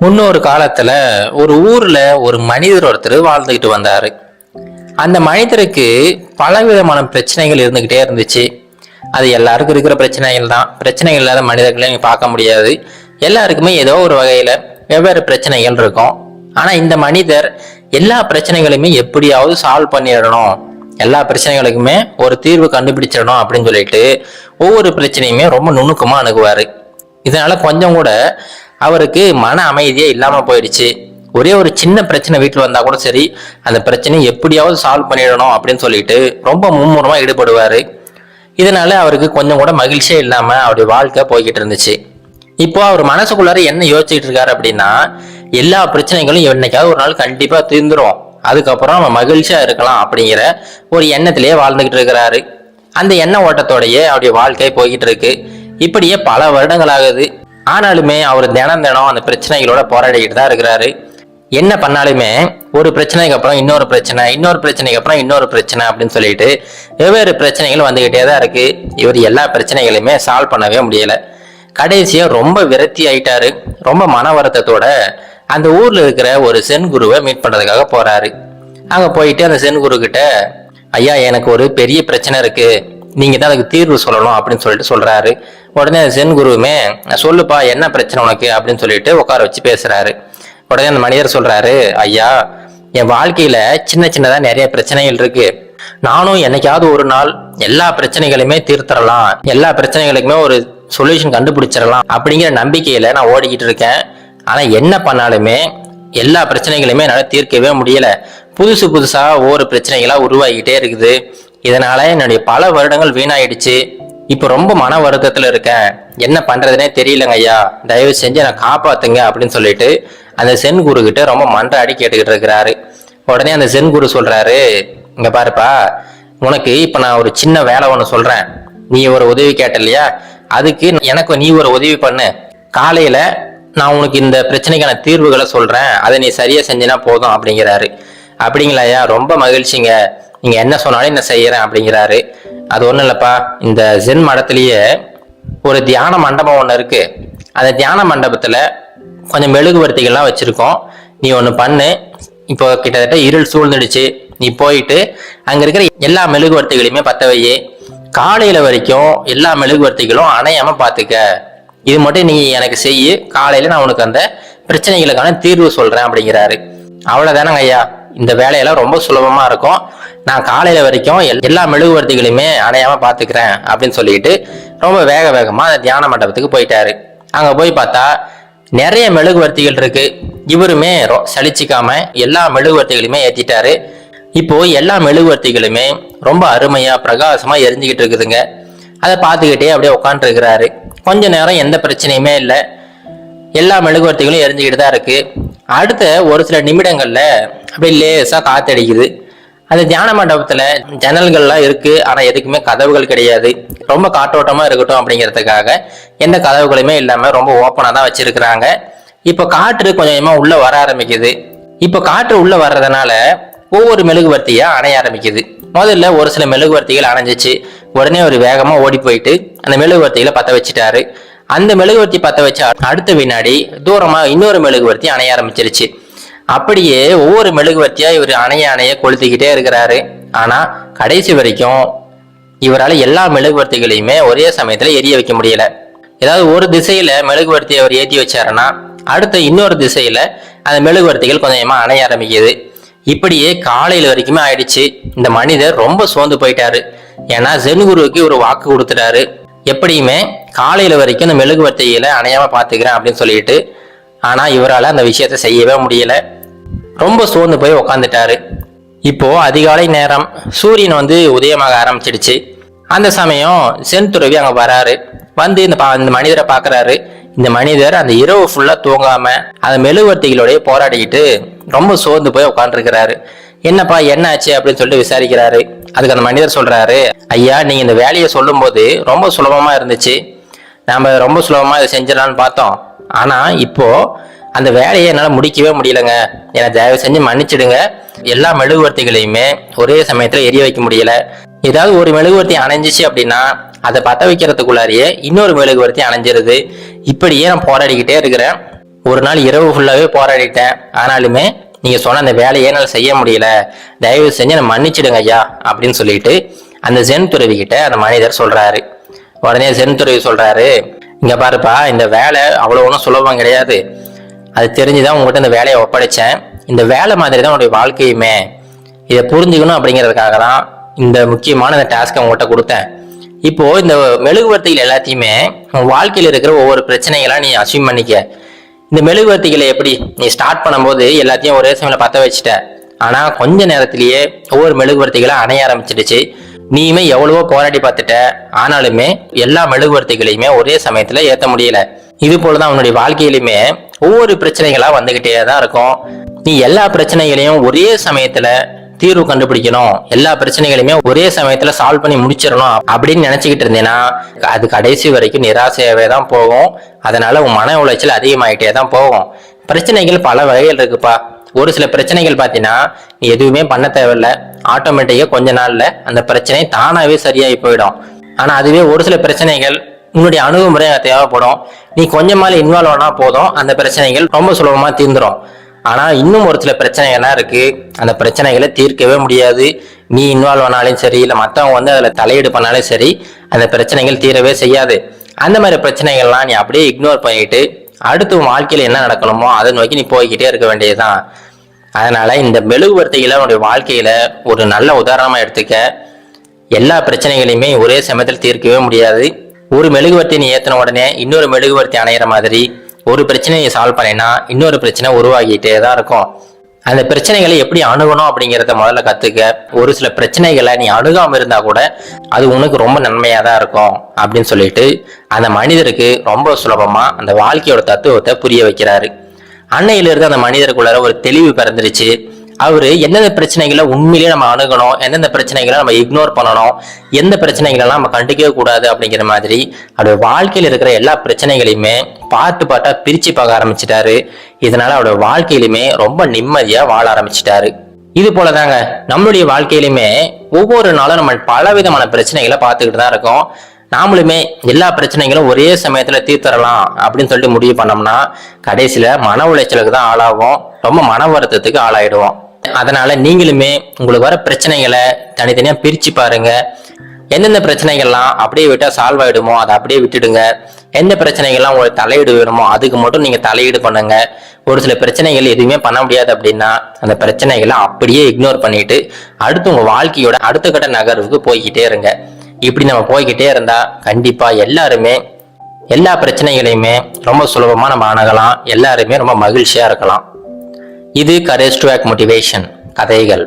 முன்னொரு காலத்துல ஒரு ஊர்ல ஒரு மனிதர் ஒருத்தர் வாழ்ந்துகிட்டு வந்தாரு. அந்த மனிதருக்கு பலவிதமான பிரச்சனைகள் இருந்துகிட்டே இருந்துச்சு. அது எல்லாருக்கும் இருக்கிற பிரச்சனைகள் தான். பிரச்சனைகள் இல்லாத மனிதர்களையும் பார்க்க முடியாது. எல்லாருக்குமே ஏதோ ஒரு வகையில வெவ்வேறு பிரச்சனைகள் இருக்கும். ஆனா இந்த மனிதர் எல்லா பிரச்சனைகளையுமே எப்படியாவது சால்வ் பண்ணிடணும், எல்லா பிரச்சனைகளுக்குமே ஒரு தீர்வு கண்டுபிடிச்சிடணும் அப்படின்னு சொல்லிட்டு ஒவ்வொரு பிரச்சனையுமே ரொம்ப நுணுக்கமா அணுகுவாரு. இதனால கொஞ்சம் கூட அவருக்கு மன அமைதியே இல்லாம போயிடுச்சு. ஒரே ஒரு சின்ன பிரச்சனை வீட்டில் வந்தா கூட சரி, அந்த பிரச்சனையை எப்படியாவது சால்வ் பண்ணிடணும் அப்படின்னு சொல்லிட்டு ரொம்ப மும்முரமா ஈடுபடுவாரு. இதனால அவருக்கு கொஞ்சம் கூட மகிழ்ச்சியே இல்லாம அவருடைய வாழ்க்கை போய்கிட்டு இருந்துச்சு. இப்போ அவர் மனசுக்குள்ளார என்ன யோசிச்சுட்டு இருக்காரு அப்படின்னா, எல்லா பிரச்சனைகளும் என்னைக்காவது ஒரு நாள் கண்டிப்பா தீர்ந்துரும், அதுக்கப்புறம் நம்ம மகிழ்ச்சியா இருக்கலாம் அப்படிங்கிற ஒரு எண்ணத்திலேயே வாழ்ந்துகிட்டு இருக்கிறாரு. அந்த எண்ண ஓட்டத்தோடையே அவருடைய வாழ்க்கை போய்கிட்டு இருக்கு. இப்படியே பல வருடங்கள் ஆகுது. ஆனாலுமே அவர் தினம் தினம் அந்த பிரச்சனைகளோட போராடிக்கிட்டு தான் இருக்கிறாரு. என்ன பண்ணாலுமே ஒரு பிரச்சனைக்கு அப்புறம் இன்னொரு பிரச்சனை, இன்னொரு பிரச்சனைக்கு அப்புறம் இன்னொரு பிரச்சனை அப்படின்னு சொல்லிட்டு வெவ்வேறு பிரச்சனைகள் வந்துகிட்டே தான் இருக்கு. இவர் எல்லா பிரச்சனைகளையுமே சால்வ் பண்ணவே முடியல. கடைசியா ரொம்ப விரக்தி ஆயிட்டாரு. ரொம்ப மன வருத்தத்தோட அந்த ஊர்ல இருக்கிற ஒரு சென் குருவை மீட் பண்றதுக்காக போறாரு. அங்க போயிட்டு அந்த சென் குரு கிட்ட, ஐயா எனக்கு ஒரு பெரிய பிரச்சனை இருக்கு, நீங்க தான் அதுக்கு தீர்வு சொல்லணும் அப்படின்னு சொல்லிட்டு சொல்றாரு. உடனே சென் குருவுமே, சொல்லுப்பா என்ன பிரச்சனை உனக்கு அப்படின்னு சொல்லிட்டு உட்கார வச்சு பேசுறாரு. உடனே அந்த மனிதர் சொல்றாரு, ஐயா என் வாழ்க்கையில சின்ன சின்னதா நிறைய பிரச்சனைகள் இருக்கு. நானும் என்னைக்காவது ஒரு நாள் எல்லா பிரச்சனைகளுமே தீர்த்தரலாம், எல்லா பிரச்சனைகளுக்குமே ஒரு சொல்யூஷன் கண்டுபிடிச்சிடலாம் அப்படிங்கிற நம்பிக்கையில நான் ஓடிக்கிட்டு இருக்கேன். ஆனா என்ன பண்ணாலுமே எல்லா பிரச்சனைகளுமே என்னால் தீர்க்கவே முடியல. புதுசு புதுசா ஒவ்வொரு பிரச்சனைகளா உருவாகிக்கிட்டே இருக்குது. இதனால என்னுடைய பல வருடங்கள் வீணாயிடுச்சு. இப்ப ரொம்ப மன வருத்தத்துல இருக்கேன், என்ன பண்றதுனே தெரியலங்க ஐயா, தயவு செஞ்சு நான் காப்பாத்துங்க அப்படின்னு சொல்லிட்டு அந்த சென் குரு கிட்ட ரொம்ப மன்றாடி கேட்டுக்கிட்டு இருக்கிறாரு. உடனே அந்த சென் குரு சொல்றாரு, இங்க பாருப்பா, உனக்கு இப்ப நான் ஒரு சின்ன வேலை ஒண்ணு சொல்றேன், நீ ஒரு உதவி கேட்ட இல்லையா, அதுக்கு எனக்கு நீ ஒரு உதவி பண்ணு. காலையில நான் உனக்கு இந்த பிரச்சனைக்கான தீர்வுகளை சொல்றேன், அதை நீ சரியா செஞ்சினா போதும் அப்படிங்கிறாரு. அப்படிங்களா ஐயா, ரொம்ப மகிழ்ச்சிங்க, நீங்க என்ன சொன்னாலும் நான் செய்யறேன் அப்படிங்கிறாரு. அது ஒண்ணும் இல்லப்பா, இந்த ஜென் மடத்திலேயே ஒரு தியான மண்டபம் ஒண்ணு இருக்கு. அந்த தியான மண்டபத்துல கொஞ்சம் மெழுகுவர்த்திகள்லாம் வச்சிருக்கோம். நீ ஒண்ணு பண்ணு, இப்போ கிட்டத்தட்ட இருள் சூழ்ந்துடுச்சு, நீ போயிட்டு அங்க இருக்கிற எல்லா மெழுகுவர்த்திகளையுமே பத்த வையே, காலையில வரைக்கும் எல்லா மெழுகுவர்த்திகளும் அணையாம பாத்துக்க, இது மட்டும் நீ எனக்கு செய்யு, காலையில நான் உனக்கு அந்த பிரச்சனைகளுக்கான தீர்வு சொல்றேன் அப்படிங்கிறாரு. அவ்வளவுதானங்க ஐயா, இந்த வேலையெல்லாம் ரொம்ப சுலபமா இருக்கும், நான் காலையில வரைக்கும் எல்லா மெழுகுவர்த்திகளையுமே அணையாம பாத்துக்கிறேன் அப்படின்னு சொல்லிட்டு ரொம்ப வேகமா அந்த தியான மண்டபத்துக்கு போயிட்டாரு. அங்க போய் பார்த்தா நிறைய மெழுகுவர்த்திகள் இருக்கு. இவருமே சலிச்சிக்காம எல்லா மெழுகுவர்த்திகளையுமே ஏத்திட்டாரு. இப்போ எல்லா மெழுகுவர்த்திகளுமே ரொம்ப அருமையா பிரகாசமா எரிஞ்சுக்கிட்டு இருக்குதுங்க. அதை பார்த்துக்கிட்டே அப்படியே உட்காந்துட்டு இருக்கிறாரு. கொஞ்ச நேரம் எந்த பிரச்சனையுமே இல்லை, எல்லா மெழுகுவர்த்திகளும் எரிஞ்சுக்கிட்டு தான் இருக்கு. அடுத்த ஒரு சில நிமிடங்கள்ல அப்படியே லேசா காத்தடிக்குது. அந்த தியான மண்டபத்துல ஜன்னல்கள்லாம் இருக்கு, ஆனா எதுக்குமே கதவுகள் கிடையாது. ரொம்ப காற்றோட்டமா இருக்கட்டும் அப்படிங்கிறதுக்காக எந்த கதவுகளுமே இல்லாம ரொம்ப ஓப்பனா தான் வச்சிருக்கிறாங்க. இப்ப காற்று கொஞ்சமா உள்ள வர ஆரம்பிக்குது. இப்ப காற்று உள்ள வர்றதுனால ஒவ்வொரு மெழுகுவர்த்தியா அணைய ஆரம்பிக்குது. முதல்ல ஒரு சில மெழுகுவர்த்திகள் அணைஞ்சிச்சு. உடனே ஒரு வேகமா ஓடி போயிட்டு அந்த மெழுகுவர்த்திகளை பத்த வச்சுட்டாரு. அந்த மெழுகுவர்த்தி பத்த வச்சு அடுத்த வினாடி தூரமா இன்னொரு மெழுகுவர்த்தி அணைய ஆரம்பிச்சிருச்சு. அப்படியே ஒவ்வொரு மெழுகுவர்த்தியா இவர் அணைய கொளுத்திக்கிட்டே இருக்கிறாரு. ஆனா கடைசி வரைக்கும் இவரால் எல்லா மெழுகுவர்த்திகளையுமே ஒரே சமயத்துல எரிய வைக்க முடியல. ஏதாவது ஒரு திசையில மெழுகுவர்த்தியை அவர் ஏற்றி வச்சாருன்னா அடுத்த இன்னொரு திசையில அந்த மெழுகுவர்த்திகள் கொஞ்சமா அணைய ஆரம்பிக்குது. இப்படியே காலையில வரைக்குமே ஆயிடுச்சு. இந்த மனிதர் ரொம்ப சோர்ந்து போயிட்டாரு. ஏன்னா ஜென் குருவுக்கு ஒரு வாக்கு கொடுத்துட்டாரு, எப்படியுமே காலையில வரைக்கும் இந்த மெழுகுவர்த்திகளை அணையாம பாத்துக்கிறேன் அப்படின்னு சொல்லிட்டு. ஆனா இவரால் அந்த விஷயத்த செய்யவே முடியல. ரொம்ப சோர்ந்து போய் உக்காந்துட்டாரு. இப்போ அதிகாலை நேரம், சூரியன் உதயமாக ஆரம்பிச்சிடுச்சு. அந்த சமயம் சென் துறவி அங்க வராரு. வந்து இந்த மனிதரை பாக்குறாரு. இந்த மனிதர் அந்த இரவு ஃபுல்லா தூங்காம அந்த மெழுகுவர்த்திகளோடய போராடிக்கிட்டு ரொம்ப சோர்ந்து போய் உட்காந்துருக்கிறாரு. என்னப்பா என்ன ஆச்சு அப்படின்னு சொல்லிட்டு விசாரிக்கிறாரு. அதுக்கு அந்த மனிதர் சொல்றாரு, ஐயா நீங்க இந்த வேலையை சொல்லும் போது ரொம்ப சுலபமா இருந்துச்சு, நாம ரொம்ப சுலபமா இதை செஞ்சிடலான்னு பார்த்தோம். ஆனா இப்போ அந்த வேலையை என்னால முடிக்கவே முடியலங்க, என்னை தயவு செஞ்சு மன்னிச்சிடுங்க. எல்லா மெழுகுவர்த்திகளையுமே ஒரே சமயத்துல எரிய வைக்க முடியல. ஏதாவது ஒரு மெழுகுவர்த்தி அணைஞ்சிச்சு அப்படின்னா அதை பத்த வைக்கிறதுக்குள்ளாரியே இன்னொரு மெழுகுவர்த்தி அணைஞ்சிருது. இப்படியே நான் போராடிக்கிட்டே இருக்கிறேன். ஒரு நாள் இரவு ஃபுல்லாவே போராடிட்டேன், ஆனாலுமே நீங்க சொன்ன அந்த வேலையை என்னால் செய்ய முடியல, தயவு செஞ்சு என்னை மன்னிச்சிடுங்க ஐயா அப்படின்னு சொல்லிட்டு அந்த ஜென் துறவி கிட்ட அந்த மனிதர் சொல்றாரு. உடனே ஜென் துறவி சொல்றாரு, இங்க பாருப்பா, இந்த வேலை அவ்வளவு ஒன்றும் சுலபம் கிடையாது, அது தெரிஞ்சுதான் உங்ககிட்ட இந்த வேலையை ஒப்படைச்சேன். இந்த வேலை மாதிரி தான் உன்னுடைய வாழ்க்கையுமே, இதை புரிஞ்சுக்கணும் அப்படிங்கிறதுக்காக தான் இந்த முக்கியமான இந்த டாஸ்க்கை உங்ககிட்ட கொடுத்தேன். இப்போ இந்த மெழுகுவர்த்திகள் எல்லாத்தையுமே உன் வாழ்க்கையில் இருக்கிற ஒவ்வொரு பிரச்சனைகளா நீ அசியூம் பண்ணிக்க. இந்த மெழுகுவர்த்திகளை எப்படி நீ ஸ்டார்ட் பண்ணும்போது எல்லாத்தையும் ஒரே சமயம் பத்த வச்சுட்ட, ஆனா கொஞ்ச நேரத்திலேயே ஒவ்வொரு மெழுகுவர்த்திகளா அணைய ஆரம்பிச்சிடுச்சு. நீயுமே எவ்வளவோ போராடி பார்த்துட்ட, ஆனாலுமே எல்லா மெழுகுவர்த்திகளையுமே ஒரே சமயத்துல ஏத்த முடியல. இது போலதான் உன்னுடைய வாழ்க்கையிலுமே ஒவ்வொரு பிரச்சனைகளா வந்துகிட்டே தான் இருக்கும். நீ எல்லா பிரச்சனைகளையும் ஒரே சமயத்துல தீர்வு கண்டுபிடிக்கணும், எல்லா பிரச்சனைகளையுமே ஒரே சமயத்துல சால்வ் பண்ணி முடிச்சிடணும் அப்படின்னு நினைச்சுக்கிட்டு இருந்தேன்னா அது கடைசி வரைக்கும் நிராசையாவே தான் போகும். அதனால உன் மன உளைச்சல் அதிகமாயிட்டே தான் போகும். பிரச்சனைகள் பல வகைகள் இருக்குப்பா. ஒரு சில பிரச்சனைகள் பார்த்தீங்கன்னா நீ எதுவுமே பண்ண தேவையில்ல, ஆட்டோமேட்டிக்கா கொஞ்ச நாள்ல அந்த பிரச்சனை தானாவே சரியாகி போயிடும். ஆனா அதுவே ஒரு சில பிரச்சனைகள் உன்னுடைய அணுகுமுறை தேவைப்படும். நீ கொஞ்சமால இன்வால்வ் ஆனா போதும், அந்த பிரச்சனைகள் ரொம்ப சுலபமா தீர்ந்துடும். ஆனா இன்னும் ஒரு சில பிரச்சனைகள்லாம் இருக்கு, அந்த பிரச்சனைகளை தீர்க்கவே முடியாது. நீ இன்வால்வ் ஆனாலும் சரி, இல்லை மற்றவங்க அதுல தலையீடு பண்ணாலும் சரி, அந்த பிரச்சனைகள் தீரவே செய்யாது. அந்த மாதிரி பிரச்சனைகள்லாம் நீ அப்படியே இக்னோர் பண்ணிட்டு அடுத்து உன் வாழ்க்கையில என்ன நடக்கணுமோ அதை நோக்கி நீ போய்கிட்டே இருக்க வேண்டியதுதான். அதனால இந்த மெழுகுவர்த்திகளை உன்னுடைய வாழ்க்கையில ஒரு நல்ல உதாரணமா எடுத்துக்க. எல்லா பிரச்சனைகளையுமே ஒரே சமயத்தில் தீர்க்கவே முடியாது. ஒரு மெழுகுவர்த்தி நீ ஏத்தின உடனே இன்னொரு மெழுகுவர்த்தி அணையிற மாதிரி ஒரு பிரச்சனையை சால்வ் பண்ணினா இன்னொரு பிரச்சனை உருவாகிட்டே தான் இருக்கும். அந்த பிரச்சனைகளை எப்படி அணுகணும் அப்படிங்கிறத முதல்ல கத்துக்க. ஒரு சில பிரச்சனைகளை நீ அணுகாம இருந்தா கூட அது உனக்கு ரொம்ப நன்மையா தான் இருக்கும் அப்படின்னு சொல்லிட்டு அந்த மனிதருக்கு ரொம்ப சுலபமா அந்த வாழ்க்கையோட தத்துவத்தை புரிய வைக்கிறாரு. அன்னையிலிருந்து அந்த மனிதருக்குள்ளார ஒரு தெளிவு பிறந்துருச்சு. அவரு எந்தெந்த பிரச்சனைகளை உண்மையிலேயே நம்ம அணுகணும், எந்தெந்த பிரச்சனைகளை நம்ம இக்னோர் பண்ணணும், எந்த பிரச்சனைகளெல்லாம் நம்ம கண்டுக்கவே கூடாது அப்படிங்கிற மாதிரி அவருடைய வாழ்க்கையில் இருக்கிற எல்லா பிரச்சனைகளையுமே பார்ட்டா பிரிச்சு பார்க்க ஆரம்பிச்சிட்டாரு. இதனால அவருடைய வாழ்க்கையிலுமே ரொம்ப நிம்மதியா வாழ ஆரம்பிச்சிட்டாரு. இது போலதாங்க நம்மளுடைய வாழ்க்கையிலுமே ஒவ்வொரு நாளும் நம்ம பலவிதமான பிரச்சனைகளை பார்த்துக்கிட்டு தான் இருக்கோம். நாமளுமே எல்லா பிரச்சனைகளும் ஒரே சமயத்துல தீர்த்தரலாம் அப்படின்னு சொல்லிட்டு முடிவு பண்ணோம்னா கடைசியில மன உளைச்சலுக்கு தான் ஆளாகும், ரொம்ப மன வருத்தத்துக்கு ஆளாயிடுவோம். அதனால நீங்களுமே உங்களுக்கு வர பிரச்சனைகளை தனித்தனியா பிரிச்சு பாருங்க. எந்தெந்த பிரச்சனைகள்லாம் அப்படியே விட்டா சால்வ் ஆயிடுமோ அதை அப்படியே விட்டுடுங்க. எந்த பிரச்சனைகள்லாம் உங்களுக்கு தலையீடு வேணுமோ அதுக்கு மட்டும் நீங்க தலையீடு பண்ணுங்க. ஒரு சில பிரச்சனைகள் எதுவுமே பண்ண முடியாது அப்படின்னா அந்த பிரச்சனைகளை அப்படியே இக்னோர் பண்ணிட்டு அடுத்து உங்க வாழ்க்கையோட அடுத்த கட்ட நகர்வுக்கு போய்கிட்டே இருங்க. இப்படி நம்ம போய்கிட்டே இருந்தா கண்டிப்பா எல்லாருமே எல்லா பிரச்சனைகளையுமே ரொம்ப சுலபமா நம்ம அணுகலாம், எல்லாருமே ரொம்ப மகிழ்ச்சியா இருக்கலாம். இது கரேஜ் டு ஆக்ட் மோட்டிவேஷன் கதைகள்.